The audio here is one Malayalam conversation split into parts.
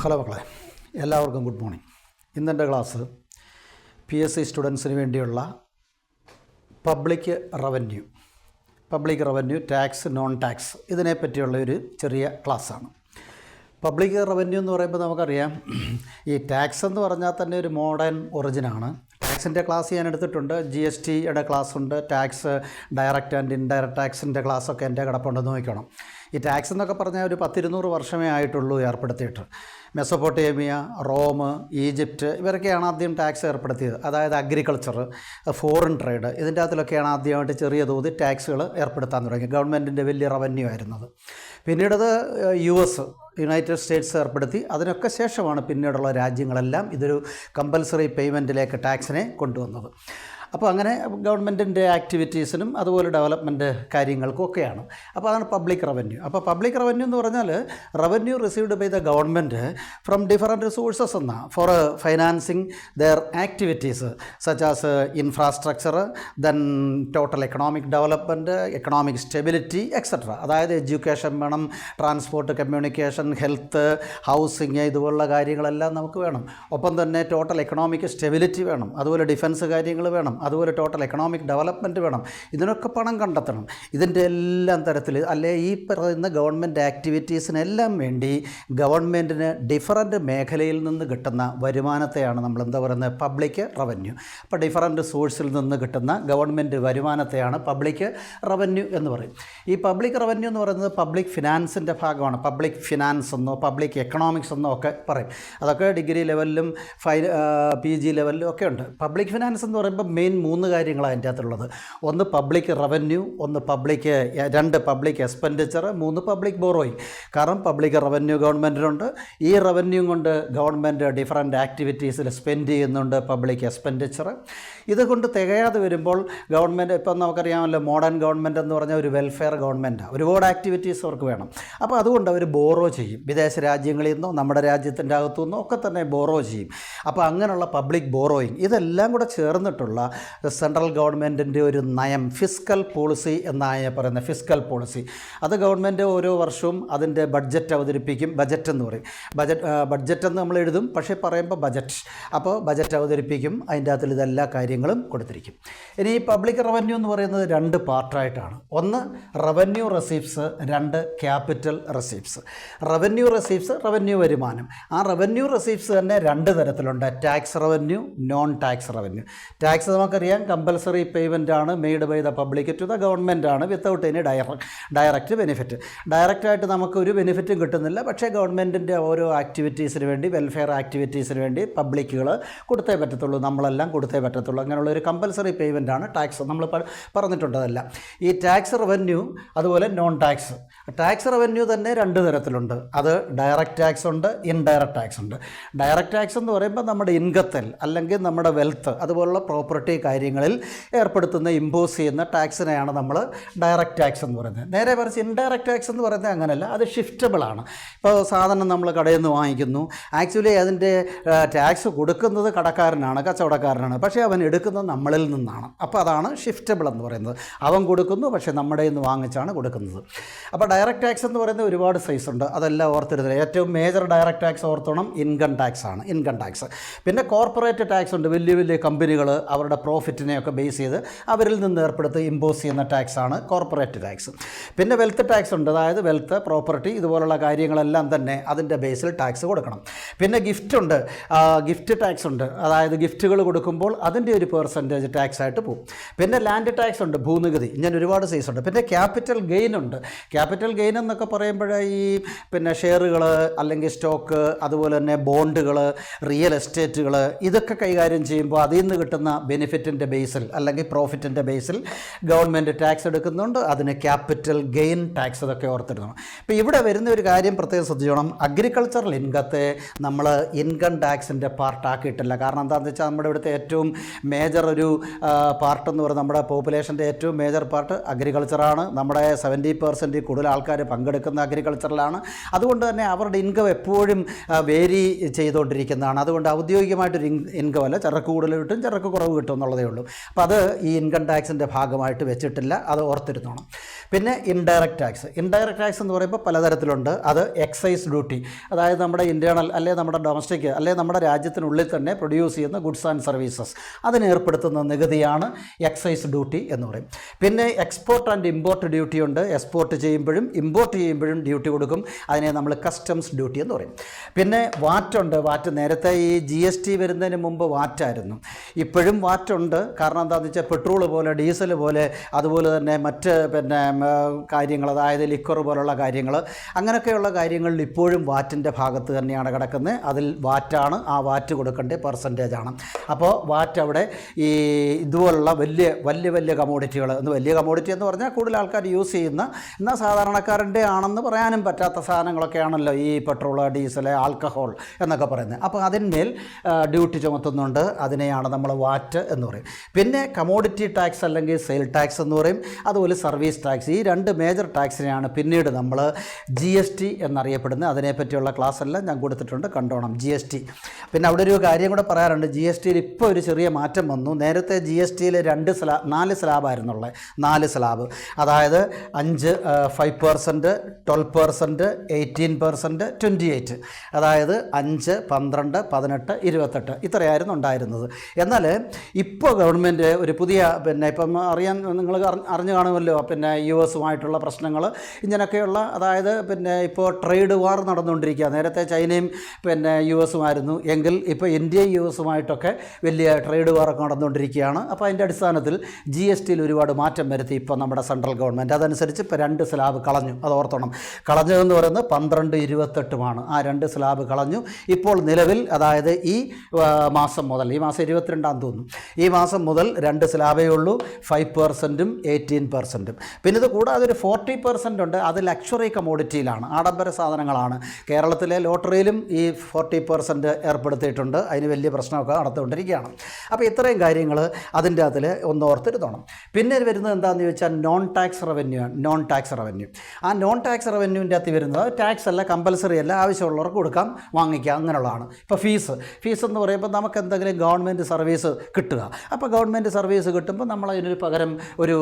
ഹലോ മക്കളെ, എല്ലാവർക്കും ഗുഡ് മോർണിംഗ്. ഇന്നെൻ്റെ ക്ലാസ് PSC സ്റ്റുഡൻസിന് വേണ്ടിയുള്ള public revenue tax, non tax ഇതിനെപ്പറ്റിയുള്ള ഒരു ചെറിയ ക്ലാസ്സാണ്. പബ്ലിക് റവന്യൂ എന്ന് പറയുമ്പോൾ നമുക്കറിയാം, ഈ ടാക്സ് എന്ന് പറഞ്ഞാൽ തന്നെ ഒരു മോഡേൺ ഒറിജിനാണ്. ടാക്സിൻ്റെ ക്ലാസ് ഞാൻ എടുത്തിട്ടുണ്ട്, GSTയുടെ ക്ലാസ്സുണ്ട്, ടാക്സ് ഡയറക്റ്റ് ആൻഡ് ഇൻഡയറക്റ്റ് ടാക്സിൻ്റെ ക്ലാസ്സൊക്കെ എൻ്റെ കിടപ്പുണ്ടെന്ന് നോക്കണം. ഈ ടാക്സ് എന്നൊക്കെ പറഞ്ഞാൽ ഒരു 100-200 വർഷമേ ആയിട്ടുള്ളൂ ഏർപ്പെടുത്തിയിട്ട്. മെസൊപ്പൊട്ടേമിയ, റോം, ഈജിപ്റ്റ് ഇവരൊക്കെയാണ് ആദ്യം ടാക്സ് ഏർപ്പെടുത്തിയത്. അതായത് അഗ്രികൾച്ചർ, ഫോറിൻ ട്രേഡ് ഇതിൻ്റെ അകത്തിലൊക്കെയാണ് ആദ്യമായിട്ട് ചെറിയ തോതിൽ ടാക്സുകൾ ഏർപ്പെടുത്താൻ തുടങ്ങി. ഗവൺമെൻറ്റിൻ്റെ വലിയ റവന്യൂ ആയിരുന്നത്. പിന്നീടത് യുണൈറ്റഡ് സ്റ്റേറ്റ്സ് ഏർപ്പെടുത്തി. അതിനൊക്കെ ശേഷമാണ് പിന്നീടുള്ള രാജ്യങ്ങളെല്ലാം ഇതൊരു കമ്പൽസറി പേയ്മെൻറ്റിലേക്ക് ടാക്സിനെ കൊണ്ടുവന്നത്. അപ്പോൾ അങ്ങനെ ഗവൺമെൻറ്റിൻ്റെ ആക്ടിവിറ്റീസിനും അതുപോലെ ഡെവലപ്മെൻറ്റ് കാര്യങ്ങൾക്കും ഒക്കെയാണ്. അപ്പോൾ അതാണ് പബ്ലിക് റവന്യൂ. അപ്പോൾ പബ്ലിക് റവന്യൂ എന്ന് പറഞ്ഞാൽ revenue received by the government from different sources എന്നാണ് for financing their activities such as infrastructure, then total economic development, economic stability etcetera. അതായത് എഡ്യൂക്കേഷൻ വേണം, ട്രാൻസ്പോർട്ട്, കമ്മ്യൂണിക്കേഷൻ, ഹെൽത്ത്, ഹൗസിങ് ഇതുപോലുള്ള കാര്യങ്ങളെല്ലാം നമുക്ക് വേണം. ഒപ്പം തന്നെ ടോട്ടൽ എക്കണോമിക് സ്റ്റെബിലിറ്റി വേണം, അതുപോലെ ഡിഫൻസ് കാര്യങ്ങൾ വേണം, അതുപോലെ ടോട്ടൽ എക്കണോമിക് ഡെവലപ്മെൻറ്റ് വേണം. ഇതിനൊക്കെ പണം കണ്ടെത്തണം. ഇതിൻ്റെ എല്ലാം തരത്തിൽ അല്ലെ ഈ പറയുന്ന ഗവൺമെൻറ് ആക്ടിവിറ്റീസിനെല്ലാം വേണ്ടി ഗവൺമെൻറ്റിന് ഡിഫറൻറ്റ് മേഖലയിൽ നിന്ന് കിട്ടുന്ന വരുമാനത്തെയാണ് നമ്മൾ എന്താ പറയുന്നത്, പബ്ലിക് റവന്യൂ. അപ്പോൾ ഡിഫറൻറ്റ് സോഴ്സിൽ നിന്ന് കിട്ടുന്ന ഗവൺമെൻറ് വരുമാനത്തെയാണ് പബ്ലിക് റവന്യൂ എന്ന് പറയും. ഈ പബ്ലിക് റവന്യൂ എന്ന് പറയുന്നത് പബ്ലിക് ഫിനാൻസിൻ്റെ ഭാഗമാണ്. പബ്ലിക് ഫിനാൻസ് എന്നോ പബ്ലിക് എക്കണോമിക്സ് എന്നോ ഒക്കെ പറയും. അതൊക്കെ ഡിഗ്രി ലെവലിലും PG ലെവലിലും ഒക്കെ ഉണ്ട്. പബ്ലിക് ഫിനാൻസ് എന്ന് പറയുമ്പോൾ മെയിൻ 3 കാര്യങ്ങളാണ് അതിൻ്റെ അകത്തുള്ളത്. ഒന്ന് പബ്ലിക് റവന്യൂ, രണ്ട് പബ്ലിക് എക്സ്പെൻഡിച്ചർ, 3 പബ്ലിക് ബോറോയിങ്. കാരണം പബ്ലിക് റവന്യൂ ഗവൺമെൻറ്റിനുണ്ട്. ഈ റവന്യൂ കൊണ്ട് ഗവൺമെൻറ് ഡിഫറൻറ്റ് ആക്ടിവിറ്റീസിൽ സ്പെൻഡ് ചെയ്യുന്നുണ്ട് പബ്ലിക് എക്സ്പെൻഡിച്ചർ. ഇതുകൊണ്ട് തികയാതെ വരുമ്പോൾ ഗവൺമെൻറ്, ഇപ്പം നമുക്കറിയാമല്ലോ, മോഡേൺ ഗവൺമെൻറ് എന്ന് പറഞ്ഞാൽ ഒരു വെൽഫെയർ ഗവൺമെൻറ്റാണ്. ഒരുപാട് ആക്ടിവിറ്റീസ് അവർക്ക് വേണം. അപ്പോൾ അതുകൊണ്ട് അവർ ബോറോ ചെയ്യും. വിദേശ രാജ്യങ്ങളിൽ നിന്നോ നമ്മുടെ രാജ്യത്തിൻ്റെ അകത്തു നിന്നോ ഒക്കെ തന്നെ ബോറോ ചെയ്യും. അപ്പോൾ അങ്ങനെയുള്ള പബ്ലിക് ബോറോയിങ് ഇതെല്ലാം കൂടെ ചേർന്നിട്ടുള്ള സെൻട്രൽ ഗവൺമെൻറ്റിൻ്റെ ഒരു നയം, ഫിസ്ക്കൽ പോളിസി എന്നാണ് പറയുന്നത്. ഫിസ്ക്കൽ പോളിസി അത് ഗവൺമെൻറ് ഓരോ വർഷവും അതിൻ്റെ ബഡ്ജറ്റ് അവതരിപ്പിക്കും. ബജറ്റ് എന്ന് പറയും. ബഡ്ജറ്റ് എന്ന് നമ്മൾ എഴുതും, പക്ഷേ പറയുമ്പോൾ ബജറ്റ്. അപ്പോൾ ബജറ്റ് അവതരിപ്പിക്കും. അതിൻ്റെ അകത്തിൽ ഇതെല്ലാ കാര്യങ്ങളും കൊടുത്തിരിക്കും. ഇനി ഈ പബ്ലിക് റവന്യൂ എന്ന് പറയുന്നത് 2 പാർട്ടായിട്ടാണ്. ഒന്ന് revenue receipts, 2 capital receipts. Revenue വരുമാനം. ആ റവന്യൂ റെസീപ്റ്റ്സ് തന്നെ 2 തരത്തിലുണ്ട്. Tax revenue, non tax revenue. Tax നമുക്കറിയാം കമ്പൽസറി പേയ്മെൻ്റ് ആണ്, made by the public to the government ആണ്, വിത്തൗട്ട് എനി ഡയറക്റ്റ് ബെനിഫിറ്റ്. ഡയറക്റ്റായിട്ട് നമുക്കൊരു ബെനിഫിറ്റും കിട്ടുന്നില്ല. പക്ഷേ ഗവൺമെൻറ്റിൻ്റെ ഓരോ ആക്ടിവിറ്റീസിന് വേണ്ടി, വെൽഫെയർ ആക്ടിവിറ്റീസിന് വേണ്ടി പബ്ലിക്കുകൾ കൊടുത്തേ പറ്റത്തുള്ളൂ, നമ്മളെല്ലാം കൊടുത്തേ പറ്റത്തുള്ളൂ. അങ്ങനെയുള്ള ഒരു കമ്പൽസറി പേയ്മെൻ്റ് ആണ് ടാക്സ്. നമ്മൾ പറഞ്ഞിട്ടുണ്ടതല്ല. ഈ ടാക്സ് റവന്യൂ അതുപോലെ നോൺ ടാക്സ്. ടാക്സ് റവന്യൂ തന്നെ 2 തരത്തിലുണ്ട്. അത് ഡയറക്റ്റ് ടാക്സ് ഉണ്ട്, ഇൻഡയറക്റ്റ് ടാക്സ് ഉണ്ട്. ഡയറക്റ്റ് ടാക്സ് എന്ന് പറയുമ്പോൾ നമ്മുടെ ഇൻകത്തിൽ അല്ലെങ്കിൽ നമ്മുടെ വെൽത്ത് അതുപോലുള്ള പ്രോപ്പർട്ടി കാര്യങ്ങളിൽ ഏർപ്പെടുത്തുന്ന, ഇമ്പോസ് ചെയ്യുന്ന ടാക്സിനെയാണ് നമ്മൾ ഡയറക്റ്റ് ടാക്സ് എന്ന് പറയുന്നത്. നേരെ മറിച്ച് ഇൻഡയറക്റ്റ് ടാക്സ് എന്ന് പറയുന്നത് അങ്ങനെയല്ല, അത് ഷിഫ്റ്റബിളാണ്. ഇപ്പോൾ സാധനം നമ്മൾ കടയിൽ നിന്ന് വാങ്ങിക്കുന്നു, ആക്ച്വലി അതിൻ്റെ ടാക്സ് കൊടുക്കുന്നത് കടക്കാരനാണ്, കച്ചവടക്കാരനാണ്, പക്ഷേ അവൻ എടുക്കുന്നത് നമ്മളിൽ നിന്നാണ്. അപ്പോൾ അതാണ് ഷിഫ്റ്റബിൾ എന്ന് പറയുന്നത്. അവൻ കൊടുക്കുന്നു, പക്ഷേ നമ്മുടെ നിന്ന് വാങ്ങിച്ചാണ് കൊടുക്കുന്നത്. അപ്പോൾ ഡയറക്റ്റ് ടാക്സ് എന്ന് പറയുന്നത് ഒരുപാട് സൈസ് ഉണ്ട്. അതെല്ലാം ഓർത്തിരുന്നത്. ഏറ്റവും മേജർ ഡയറക്റ്റ് ടാക്സ് ഓർത്തോണം, ഇൻകം ടാക്സ് ആണ്. Income tax. പിന്നെ കോർപ്പറേറ്റ് ടാക്സ് ഉണ്ട്. വലിയ വലിയ കമ്പനികൾ അവരുടെ പ്രോഫിറ്റിനെയൊക്കെ ബേസ് ചെയ്ത് അവരിൽ നിന്ന് ഏർപ്പെടുത്തി ഇമ്പോസ് ചെയ്യുന്ന ടാക്സാണ് കോർപ്പറേറ്റ് ടാക്സ്. പിന്നെ വെൽത്ത് ടാക്സ് ഉണ്ട്. അതായത് വെൽത്ത്, പ്രോപ്പർട്ടി ഇതുപോലുള്ള കാര്യങ്ങളെല്ലാം തന്നെ അതിൻ്റെ ബേസിൽ ടാക്സ് കൊടുക്കണം. പിന്നെ ഗിഫ്റ്റ് ഉണ്ട്, ഗിഫ്റ്റ് ടാക്സ് ഉണ്ട്. അതായത് ഗിഫ്റ്റുകൾ കൊടുക്കുമ്പോൾ അതിൻ്റെ ഒരു പെർസെൻറ്റേജ് ടാക്സ് ആയിട്ട് പോകും. പിന്നെ ലാൻഡ് ടാക്സ് ഉണ്ട്, ഭൂനികുതി. ഇങ്ങനെ ഒരുപാട് സൈസ് ഉണ്ട്. പിന്നെ ക്യാപിറ്റൽ ഗെയിൻ ഉണ്ട്. ക്യാപിറ്റൽ ഗെയിൻ എന്നൊക്കെ പറയുമ്പോൾ ഈ പിന്നെ ഷെയറുകൾ അല്ലെങ്കിൽ സ്റ്റോക്ക്, അതുപോലെ തന്നെ ബോണ്ടുകൾ, റിയൽ എസ്റ്റേറ്റുകൾ ഇതൊക്കെ കൈകാര്യം ചെയ്യുമ്പോൾ അതിൽ നിന്ന് കിട്ടുന്ന ബെനിഫിറ്റിൻ്റെ ബേസിൽ അല്ലെങ്കിൽ പ്രോഫിറ്റിൻ്റെ ബേസിൽ ഗവൺമെൻറ് ടാക്സ് എടുക്കുന്നുണ്ട്. അതിന് ക്യാപിറ്റൽ ഗെയിൻ ടാക്സ് ഇതൊക്കെ ഓർത്തിരുന്നു. ഇപ്പോൾ ഇവിടെ വരുന്ന ഒരു കാര്യം പ്രത്യേകം ശ്രദ്ധിക്കണം, അഗ്രികൾച്ചറൽ ഇൻകത്തെ നമ്മൾ ഇൻകം ടാക്സിൻ്റെ പാർട്ടാക്കിയിട്ടില്ല. കാരണം എന്താണെന്ന് വെച്ചാൽ നമ്മുടെ ഇവിടുത്തെ ഏറ്റവും മേജർ ഒരു പാർട്ടെന്ന് പറയുന്നത്, നമ്മുടെ പോപ്പുലേഷൻ്റെ ഏറ്റവും മേജർ പാർട്ട് അഗ്രികൾച്ചറാണ്. നമ്മുടെ 70% കൂടുതൽ ആൾക്കാർ പങ്കെടുക്കുന്ന അഗ്രികൾച്ചറിലാണ്. അതുകൊണ്ട് തന്നെ അവരുടെ ഇൻകം എപ്പോഴും വേരി ചെയ്തുകൊണ്ടിരിക്കുന്നതാണ്. അതുകൊണ്ട് ഔദ്യോഗികമായിട്ടൊരു ഇൻകം അല്ല, ചരക്ക് കൂടുതൽ കിട്ടും, ചരക്ക് കുറവ് കിട്ടും എന്നുള്ളതേ ഉള്ളൂ. അപ്പോൾ അത് ഈ ഇൻകം ടാക്സിൻ്റെ ഭാഗമായിട്ട് വെച്ചിട്ടില്ല. അത് ഓർത്തിരുന്നോണം. പിന്നെ ഇൻഡയറക്റ്റ് ടാക്സ് എന്ന് പറയുമ്പോൾ പലതരത്തിലുണ്ട്. അത് എക്സൈസ് ഡ്യൂട്ടി, അതായത് നമ്മുടെ ഇൻറ്റേർണൽ അല്ലെങ്കിൽ നമ്മുടെ ഡൊമസ്റ്റിക് അല്ലെങ്കിൽ നമ്മുടെ രാജ്യത്തിനുള്ളിൽ തന്നെ പ്രൊഡ്യൂസ് ചെയ്യുന്ന ഗുഡ്സ് ആൻഡ് സർവീസസ് അതിന് ഏർപ്പെടുത്തുന്ന നികുതിയാണ് എക്സൈസ് ഡ്യൂട്ടി എന്ന് പറയും. പിന്നെ എക്സ്പോർട്ട് ആൻഡ് ഇമ്പോർട്ട് ഡ്യൂട്ടി ഉണ്ട്. എക്സ്പോർട്ട് ചെയ്യുമ്പോഴും ഇമ്പോർട്ട് ചെയ്യുമ്പോഴും ഡ്യൂട്ടി കൊടുക്കും. അതിനെ നമ്മൾ കസ്റ്റംസ് ഡ്യൂട്ടി എന്ന് പറയും. പിന്നെ വാറ്റുണ്ട്. വാറ്റ് നേരത്തെ ഈ GST വരുന്നതിന് മുമ്പ് വാറ്റായിരുന്നു. ഇപ്പോഴും വാറ്റുണ്ട്. കാരണം എന്താണെന്ന് വെച്ചാൽ പെട്രോൾ പോലെ ഡീസൽ പോലെ അതുപോലെ തന്നെ മറ്റ് കാര്യങ്ങൾ, അതായത് ലിക്വർ പോലുള്ള കാര്യങ്ങൾ, അങ്ങനെയൊക്കെയുള്ള കാര്യങ്ങളിൽ ഇപ്പോഴും വാറ്റിൻ്റെ ഭാഗത്ത് തന്നെയാണ് കിടക്കുന്നത്. അതിൽ വാറ്റാണ്, ആ വാറ്റ് കൊടുക്കേണ്ട പെർസെൻറ്റേജാണ്. അപ്പോൾ വാറ്റ് അവിടെ ഈ ഇതുപോലുള്ള വലിയ കമോഡിറ്റികൾ, വലിയ കമോഡിറ്റി എന്ന് പറഞ്ഞാൽ കൂടുതൽ ആൾക്കാർ യൂസ് ചെയ്യുന്ന, എന്നാൽ സാധാരണക്കാരൻ്റെ ആണെന്ന് പറയാനും പറ്റാത്ത സാധനങ്ങളൊക്കെയാണല്ലോ ഈ പെട്രോൾ, ഡീസൽ, ആൽക്കഹോൾ എന്നൊക്കെ പറയുന്നത്. അപ്പോൾ അതിന്മേൽ ഡ്യൂട്ടി ചുമത്തുന്നുണ്ട്. അതിനെയാണ് നമ്മൾ വാറ്റ് എന്ന് പറയും. പിന്നെ കമോഡിറ്റി ടാക്സ് അല്ലെങ്കിൽ സെയിൽ ടാക്സ് എന്ന് പറയും. അതുപോലെ സർവീസ് ടാക്സ്. ഈ രണ്ട് മേജർ ടാക്സിനെയാണ് പിന്നീട് നമ്മൾ GST എന്നറിയപ്പെടുന്നത്. അതിനെപ്പറ്റിയുള്ള ക്ലാസ് എല്ലാം ഞാൻ കൊടുത്തിട്ടുണ്ട്, കണ്ടോണം GST. പിന്നെ അവിടെ ഒരു കാര്യം കൂടെ പറയാറുണ്ട്. GSTയിൽ ഇപ്പോൾ ഒരു ചെറിയ മാറ്റം വന്നു. നേരത്തെ GSTയിൽ 4 സ്ലാബായിരുന്നുള്ളത്. 4 സ്ലാബ്, അതായത് 5%, 12%, 18%, 28, അതായത് 5, 12, 18, 28 ഇത്രയായിരുന്നു ഉണ്ടായിരുന്നത്. എന്നാൽ ഇപ്പോൾ ഗവൺമെൻറ് ഒരു പുതിയ ഇപ്പം നിങ്ങൾ അറിഞ്ഞു കാണുമല്ലോ, US-ഉമായിട്ടുള്ള പ്രശ്നങ്ങൾ ഇങ്ങനെയൊക്കെയുള്ള, അതായത് ഇപ്പോൾ ട്രേഡ് വാർ നടന്നുകൊണ്ടിരിക്കുക. നേരത്തെ ചൈനയും US-ഉമായിരുന്നു എങ്കിൽ ഇപ്പോൾ ഇന്ത്യയും US-ഉമായിട്ടൊക്കെ വലിയ ട്രേഡ് വാറൊക്കെ നടന്നുകൊണ്ടിരിക്കുകയാണ്. അപ്പോൾ അതിൻ്റെ അടിസ്ഥാനത്തിൽ GSTയിൽ ഒരുപാട് മാറ്റം വരുത്തി ഇപ്പോൾ നമ്മുടെ സെൻട്രൽ ഗവൺമെൻറ്. അതനുസരിച്ച് ഇപ്പോൾ 2 സ്ലാബ് കളഞ്ഞു. അത് ഓർത്തോണം. കളഞ്ഞതെന്ന് പറയുന്നത് 12, 28 ആ 2 സ്ലാബ് കളഞ്ഞു. ഇപ്പോൾ നിലവിൽ, അതായത് ഈ മാസം മുതൽ, ഈ മാസം 22 തോന്നുന്നു, ഈ മാസം മുതൽ 2 സ്ലാബേ ഉള്ളൂ. 5%, 18%. പിന്നെ ഇത് കൂടാതെ ഒരു 40% ഉണ്ട്. അത് ലക്ഷറി കമോഡിറ്റിയിലാണ്, ആഡംബര സാധനങ്ങളാണ്. കേരളത്തിലെ ലോട്ടറിയിലും ഈ 40% ഏർപ്പെടുത്തിയിട്ടുണ്ട്. അതിന് വലിയ പ്രശ്നമൊക്കെ നടത്തുകൊണ്ടിരിക്കുകയാണ്. അപ്പോൾ ഇത്രയും കാര്യങ്ങൾ അതിൻ്റെ അതിൽ ഒന്ന് ഓർത്തിരുന്നോണം. പിന്നെ വരുന്നത് എന്താണെന്ന് ചോദിച്ചാൽ നോൺ ടാക്സ് റവന്യൂ ആണ്. ആ നോൺ ടാക്സ് റവന്യൂവിൻ്റെ അകത്ത് വരുന്നത് ടാക്സ് അല്ല, കമ്പൽസറി അല്ല, ആവശ്യമുള്ളവർക്ക് കൊടുക്കാം, വാങ്ങിക്കാം, അങ്ങനെയുള്ളതാണ്. ഇപ്പോൾ ഫീസ് എന്ന് പറയുമ്പോൾ നമുക്ക് എന്തെങ്കിലും ഗവൺമെൻറ് സർവീസ് കിട്ടുക. അപ്പോൾ ഗവൺമെൻറ് സർവീസ് കിട്ടുമ്പോൾ നമ്മൾ അതിനൊരു പകരം ഒരു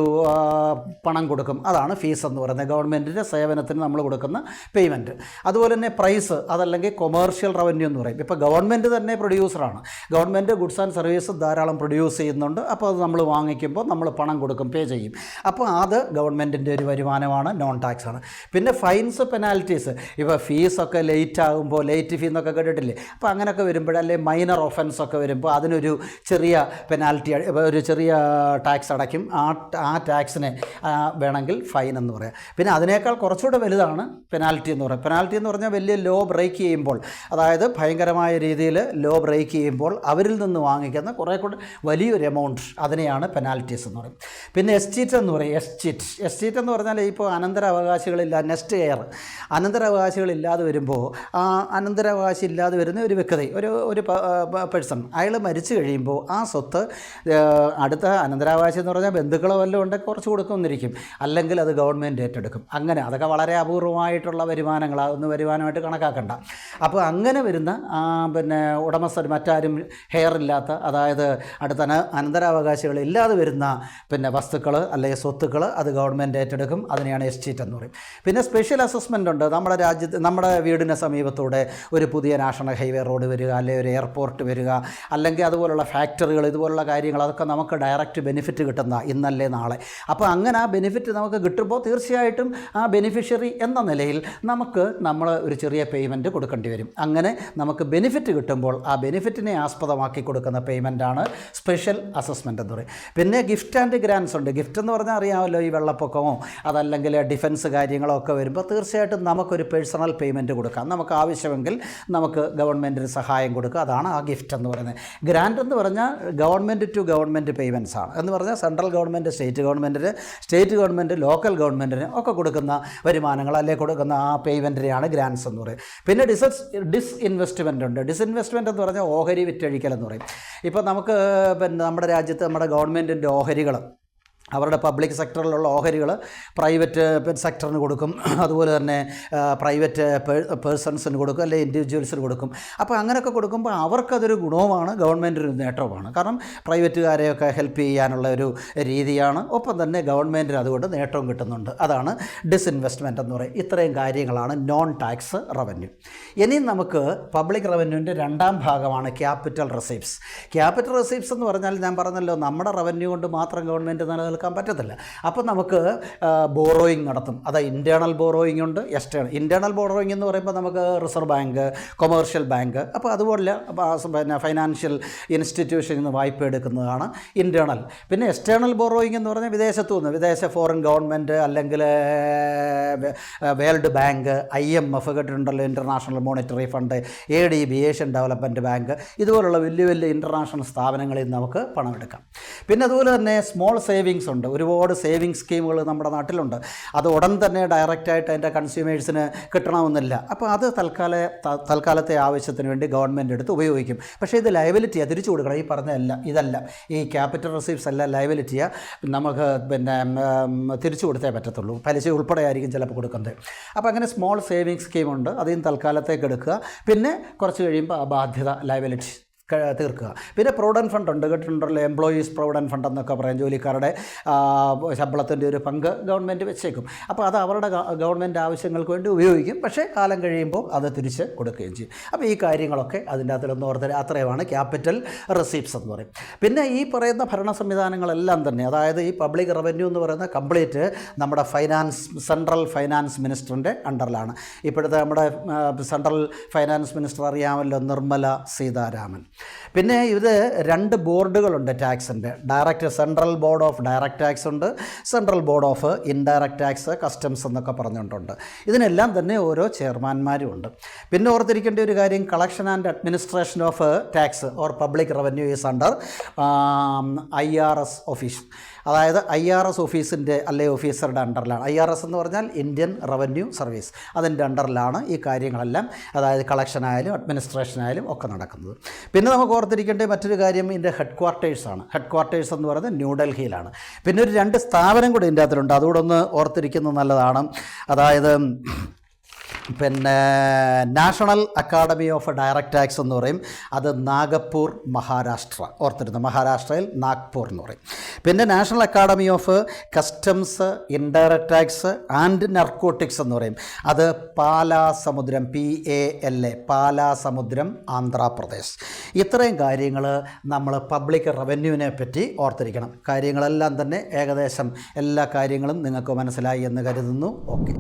പണം കൊടുക്കും. അതാണ് ഫീസ് എന്ന് പറയുന്നത്. ഗവൺമെൻറ്റിൻ്റെ സേവനത്തിന് നമ്മൾ കൊടുക്കുന്ന പേയ്മെൻറ്റ്. അതുപോലെ തന്നെ പ്രൈസ്, അതല്ലെങ്കിൽ കൊമേഴ്ഷ്യൽ റവന്യൂ എന്ന് പറയും. ഇപ്പോൾ ഗവൺമെൻറ് തന്നെ പ്രൊഡ്യൂസറാണ്. ഗവൺമെൻറ് ഗുഡ്സ് ആൻഡ് സർവീസ് ധാരാളം പ്രൊഡ്യൂസ് ചെയ്യുന്നുണ്ട്. അപ്പോൾ അത് നമ്മൾ വാങ്ങിക്കുമ്പോൾ നമ്മൾ പണം കൊടുക്കും, പേ ചെയ്യും. അപ്പോൾ അത് ഗവൺമെൻറ്റിൻ്റെ ഒരു വരുമാനമാണ്, നോൺ ടാക്സ് ആണ്. പിന്നെ ഫൈൻസ്, പെനാൽറ്റീസ്. ഇപ്പോൾ ഫീസൊക്കെ ലേറ്റ് ആകുമ്പോൾ, ലേറ്റ് ഫീ എന്നൊക്കെ കേട്ടിട്ടില്ലേ? അപ്പോൾ അങ്ങനെയൊക്കെ വരുമ്പോഴല്ലേ മൈനർ ഒഫൻസ് ഒക്കെ വരുമ്പോൾ അതിനൊരു ചെറിയ പെനാൽറ്റി, ഒരു ചെറിയ ടാക്സ് അടയ്ക്കും. ആ ടാക്സിനെ വേണമെങ്കിൽ ഫൈൻ എന്ന് പറയാം. പിന്നെ അതിനേക്കാൾ കുറച്ചുകൂടെ വലുതാണ് പെനാൽറ്റി എന്ന് പറയുന്നത്. പെനാൽറ്റി എന്ന് പറഞ്ഞാൽ വലിയ ലോ ബ്രേക്ക് ചെയ്യുമ്പോൾ, അതായത് ഭയങ്കരമായ രീതിയിൽ ലോ ബ്രേക്ക് ചെയ്യുമ്പോൾ അവരിൽ നിന്ന് വാങ്ങിക്കുന്ന കുറേ കൂടെ വലിയൊരു എമൗണ്ട്, അതിനെയാണ് പെനാൽറ്റീസ് എന്ന് പറയും. പിന്നെ എസ്ചീറ്റ് എന്ന് പറയും. എസ്ചീറ്റ് എന്ന് പറഞ്ഞാൽ ഇപ്പോൾ അനന്തരാവകാശികളില്ല, നെക്സ്റ്റ് കെയർ, അനന്തരാവകാശികളില്ലാതെ വരുമ്പോൾ, ആ അനന്തരാവകാശി ഇല്ലാതെ വരുന്ന ഒരു വ്യക്തി, ഒരു പേഴ്സൺ, അയാൾ മരിച്ചു കഴിയുമ്പോൾ ആ സ്വത്ത് അടുത്ത അനന്തരാവകാശി എന്ന് പറഞ്ഞാൽ ബന്ധുക്കളോ വല്ലതും ഉണ്ടെങ്കിൽ കുറച്ച് കൊടുക്കുമെന്നിരിക്കും, അല്ലെങ്കിൽ അത് ഗവൺമെൻറ് ഏറ്റെടുക്കും. അങ്ങനെ അതൊക്കെ വളരെ അപൂർവമായിട്ടുള്ള വരുമാനങ്ങൾ, അതൊന്നും വരുമാനമായിട്ട് കണക്കാക്കണ്ട. അപ്പോൾ അങ്ങനെ വരുന്ന ഉടമസ്ഥർ, മറ്റാരും ഹെയർ ഇല്ലാത്ത, അതായത് അടുത്ത അനന്തരാവകാശികൾ ഇല്ലാതെ വരുന്ന വസ്തുക്കൾ അല്ലെങ്കിൽ സ്വത്തുക്കൾ അത് ഗവൺമെൻറ് ഏറ്റെടുക്കും. അതിനെയാണ് എസ്ചീറ്റ് എന്ന് പറയും. പിന്നെ സ്പെഷ്യൽ അസസ്മെൻ്റ് ഉണ്ട്. നമ്മുടെ രാജ്യത്ത്, നമ്മുടെ വീടിന് സമീപത്തൂടെ ഒരു പുതിയ നാഷണൽ ഹൈവേ റോഡ് വരിക, അല്ലെങ്കിൽ ഒരു എയർപോർട്ട് വരിക, അല്ലെങ്കിൽ അതുപോലുള്ള ഫാക്ടറികൾ, ഇതുപോലുള്ള കാര്യങ്ങൾ, അതൊക്കെ നമുക്ക് ഡയറക്റ്റ് ബെനിഫിറ്റ് കിട്ടുന്ന ഇന്നല്ലേ നാളെ. അപ്പോൾ അങ്ങനെ ആ ബെനിഫിറ്റ് നമുക്ക് കിട്ടുമ്പോൾ തീർച്ചയായിട്ടും ആ ബെനിഫിഷ്യറി എന്ന നിലയിൽ നമ്മൾ ഒരു ചെറിയ പേയ്മെൻറ്റ് കൊടുക്കേണ്ടി വരും. അങ്ങനെ നമുക്ക് ബെനിഫിറ്റ് കിട്ടുമ്പോൾ ആ ബെനിഫിറ്റിനെ ആസ്പദമാക്കി കൊടുക്കുന്ന പേയ്മെൻറ്റാണ് സ്പെഷ്യൽ അസസ്മെൻ്റ് എന്ന് പറയും. പിന്നെ ഗിഫ്റ്റ് ആൻഡ് ഗ്രാൻസ് ഉണ്ട്. ഗിഫ്റ്റ് എന്ന് പറഞ്ഞാൽ അറിയാമല്ലോ, ഈ വെള്ളപ്പൊക്കമോ അതല്ലെങ്കിൽ ഡിഫൻസ് കാര്യങ്ങളോ ഒക്കെ വരുമ്പോൾ തീർച്ചയായിട്ടും നമുക്കൊരു പേഴ്സണൽ പേയ്മെൻറ്റ് കൊടുക്കാം. നമുക്ക് ആവശ്യമെങ്കിൽ നമുക്ക് ഗവൺമെൻറ്റിന് സഹായം കൊടുക്കുക. അതാണ് ആ ഗിഫ്റ്റ് എന്ന് പറയുന്നത്. ഗ്രാൻഡ് എന്ന് പറഞ്ഞാൽ ഗവൺമെൻറ് ടു ഗവൺമെൻറ് പേയ്മെൻറ്റ്സ് ആണ്. എന്ന് പറഞ്ഞാൽ central government, state government, local ഗവൺമെൻറ്റിന് ഒക്കെ കൊടുക്കുന്ന വരുമാനങ്ങൾ, അല്ലെങ്കിൽ കൊടുക്കുന്ന ആ പേയ്മെൻറ്റിനെയാണ് ഗ്രാൻസ് എന്ന് പറയും. പിന്നെ ഡിസ്ഇൻവെസ്റ്റ്മെൻ്റ് ഉണ്ട്. ഡിസ്ഇൻവെസ്റ്റ്മെൻറ്റ് എന്ന് പറഞ്ഞാൽ ഓഹരി വിറ്റഴിക്കൽ എന്ന് പറയും. ഇപ്പോൾ നമുക്ക് നമ്മുടെ രാജ്യത്ത് നമ്മുടെ ഗവൺമെൻറ്റിൻ്റെ ഓഹരികൾ അവരുടെ പബ്ലിക് സെക്ടറിലുള്ള ഓഹരികൾ പ്രൈവറ്റ് സെക്ടറിന് കൊടുക്കും, അതുപോലെ തന്നെ പ്രൈവറ്റ് പേഴ്സൺസിന് കൊടുക്കും, അല്ലെങ്കിൽ ഇൻഡിവിജ്വൽസിന് കൊടുക്കും. അപ്പോൾ അങ്ങനെയൊക്കെ കൊടുക്കുമ്പോൾ അവർക്കതൊരു ഗുണവുമാണ്, ഗവൺമെൻറ്റിന് നേട്ടവുമാണ്. കാരണം പ്രൈവറ്റുകാരെയൊക്കെ ഹെൽപ്പ് ചെയ്യാനുള്ള ഒരു രീതിയാണ്, ഒപ്പം തന്നെ ഗവൺമെൻറ്റിന് അതുകൊണ്ട് നേട്ടവും കിട്ടുന്നുണ്ട്. അതാണ് ഡിസ്ഇൻവെസ്റ്റ്മെൻറ്റ് എന്ന് പറയും. ഇത്രയും കാര്യങ്ങളാണ് നോൺ ടാക്സ് റവന്യൂ. ഇനി നമുക്ക് പബ്ലിക് റവന്യൂവിൻ്റെ രണ്ടാം ഭാഗമാണ് ക്യാപിറ്റൽ റിസീപ്റ്റ്സ്. ക്യാപിറ്റൽ റിസീപ്റ്റ്സ് എന്ന് പറഞ്ഞാൽ ഞാൻ പറഞ്ഞല്ലോ, നമ്മുടെ റവന്യൂ കൊണ്ട് മാത്രം ഗവൺമെൻറ് നിലനിൽക്കാൻ പറ്റത്തില്ല. അപ്പോൾ നമുക്ക് ബോറോയിങ് നടത്തും. അത് ഇൻറ്റേർണൽ ബോറോയിങ് ഉണ്ട്, ഇൻറ്റേർണൽ ബോറോയിങ് എന്ന് പറയുമ്പോൾ നമുക്ക് റിസർവ് ബാങ്ക്, കൊമേഴ്ഷ്യൽ ബാങ്ക്, അപ്പോൾ അതുപോലെ പിന്നെ ഫൈനാൻഷ്യൽ ഇൻസ്റ്റിറ്റ്യൂഷനിൽ നിന്ന് വായ്പ എടുക്കുന്നതാണ് ഇൻറ്റേർണൽ. പിന്നെ എക്സ്റ്റേണൽ ബോറോയിങ് എന്ന് പറഞ്ഞാൽ വിദേശത്തു നിന്ന്, വിദേശ ഫോറിൻ ഗവൺമെൻറ് അല്ലെങ്കിൽ വേൾഡ് ബാങ്ക്, IMF കേട്ടിട്ടുണ്ടല്ലോ, international monetary fund, ADB Asian development bank, ഇതുപോലുള്ള വലിയ വലിയ ഇൻ്റർനാഷണൽ സ്ഥാപനങ്ങളിൽ നമുക്ക് പണമെടുക്കാം. പിന്നെ അതുപോലെ തന്നെ സ്മോൾ സേവിങ്സ് ഉണ്ട്. ഒരുപാട് സേവിങ്സ് സ്കീമുകൾ നമ്മുടെ നാട്ടിലുണ്ട്. അത് ഉടൻ തന്നെ ഡയറക്റ്റായിട്ട് അതിൻ്റെ കൺസ്യൂമേഴ്സിന് കിട്ടണമെന്നില്ല. അപ്പോൾ അത് തൽക്കാലത്തെ ആവശ്യത്തിന് വേണ്ടി ഗവൺമെൻറ് എടുത്ത് ഉപയോഗിക്കും. പക്ഷേ ഇത് ലയബിലിറ്റിയാണ്, തിരിച്ചു കൊടുക്കണം. ഈ പറഞ്ഞതല്ല, ഇതല്ല, ഈ ക്യാപിറ്റൽ റിസീപ്റ്റ്സ് അല്ല, ലയബിലിറ്റിയാണ്. നമുക്ക് പിന്നെ തിരിച്ചു കൊടുത്തേ പറ്റത്തുള്ളൂ. പലിശ ഉൾപ്പെടെ ആയിരിക്കും ചിലപ്പോൾ കൊടുക്കുന്നത്. അപ്പോൾ അങ്ങനെ സ്മോൾ സേവിങ്സ് സ്കീമുണ്ട്, അതിന് തൽക്കാലത്തേക്ക് എടുക്കുക. പിന്നെ കുറച്ച് കഴിയുമ്പോൾ ആ ബാധ്യത, ലയബിലിറ്റി തീർക്കുക. പിന്നെ പ്രൊവിഡൻറ്റ് ഫണ്ട് ഉണ്ട്, കേട്ടിട്ടുണ്ടല്ലോ, എംപ്ലോയീസ് പ്രൊവിഡൻറ്റ് ഫണ്ട് എന്നൊക്കെ പറയും. ജോലിക്കാരുടെ ശമ്പളത്തിൻ്റെ ഒരു പങ്ക് ഗവൺമെൻറ് വെച്ചേക്കും. അപ്പോൾ അത് അവരുടെ ഗവൺമെൻറ് ആവശ്യങ്ങൾക്ക് വേണ്ടി ഉപയോഗിക്കും. പക്ഷേ കാലം കഴിയുമ്പോൾ അത് തിരിച്ച് കൊടുക്കുകയും ചെയ്യും. അപ്പോൾ ഈ കാര്യങ്ങളൊക്കെ അതിൻ്റെ അകത്തിലൊന്ന് ഓർത്ത്, അത്രയുമാണ് ക്യാപിറ്റൽ റിസീപ്റ്റ്സ് എന്ന് പറയും. പിന്നെ ഈ പറയുന്ന ഭരണ സംവിധാനങ്ങളെല്ലാം തന്നെ, അതായത് ഈ പബ്ലിക് റവന്യൂ എന്ന് പറയുന്ന കംപ്ലീറ്റ് നമ്മുടെ സെൻട്രൽ ഫൈനാൻസ് മിനിസ്റ്ററിൻ്റെ അണ്ടറിലാണ്. ഇപ്പോഴത്തെ നമ്മുടെ സെൻട്രൽ ഫൈനാൻസ് മിനിസ്റ്റർ അറിയാമല്ലോ, നിർമ്മല സീതാരാമൻ. പിന്നെ ഇത് 2 ബോർഡുകളുണ്ട് ടാക്സിൻ്റെ. Central board of direct tax ഉണ്ട്, central board of indirect tax, customs എന്നൊക്കെ പറഞ്ഞുകൊണ്ടുണ്ട്. ഇതിനെല്ലാം തന്നെ ഓരോ ചെയർമാന്മാരും ഉണ്ട്. പിന്നെ ഓർത്തിരിക്കേണ്ട ഒരു കാര്യം, collection and administration of tax or public revenue is under IRS office. അതായത് IRS ഓഫീസിൻ്റെ അല്ലെ ഓഫീസറുടെ അണ്ടറിലാണ്. IRS എന്ന് പറഞ്ഞാൽ ഇന്ത്യൻ റവന്യൂ സർവീസ്, അതിൻ്റെ അണ്ടറിലാണ് ഈ കാര്യങ്ങളെല്ലാം, അതായത് കളക്ഷനായാലും അഡ്മിനിസ്ട്രേഷനായാലും ഒക്കെ നടക്കുന്നത്. പിന്നെ നമുക്ക് ഓർത്തിരിക്കേണ്ട മറ്റൊരു കാര്യം, ഇതിൻ്റെ ഹെഡ്ക്വാർട്ടേഴ്സാണ്. ഹെഡ്ക്വാർട്ടേഴ്സ് എന്ന് പറയുന്നത് ന്യൂഡൽഹിയിലാണ്. പിന്നെ ഒരു 2 സ്ഥാപനം കൂടി ഇതിൻ്റെ അകത്തിലുണ്ട്, അതുകൂടെ ഒന്ന് ഓർത്തിരിക്കുന്നത് നല്ലതാണ്. അതായത് പിന്നെ national academy of direct tax എന്ന് പറയും, അത് നാഗപ്പൂർ, മഹാരാഷ്ട്ര. ഓർത്തിരുന്നു, മഹാരാഷ്ട്രയിൽ നാഗ്പൂർ എന്ന് പറയും. പിന്നെ national academy of customs, indirect tax and narcotics എന്ന് പറയും, അത് പാലാസമുദ്രം, PALA, പാലാസമുദ്രം, ആന്ധ്രാപ്രദേശ്. ഇത്രയും കാര്യങ്ങൾ നമ്മൾ പബ്ലിക് റവന്യൂവിനെ പറ്റി ഓർത്തിരിക്കണം. കാര്യങ്ങളെല്ലാം തന്നെ ഏകദേശം എല്ലാ കാര്യങ്ങളും നിങ്ങൾക്ക് മനസ്സിലായി എന്ന് കരുതുന്നു. ഓക്കെ.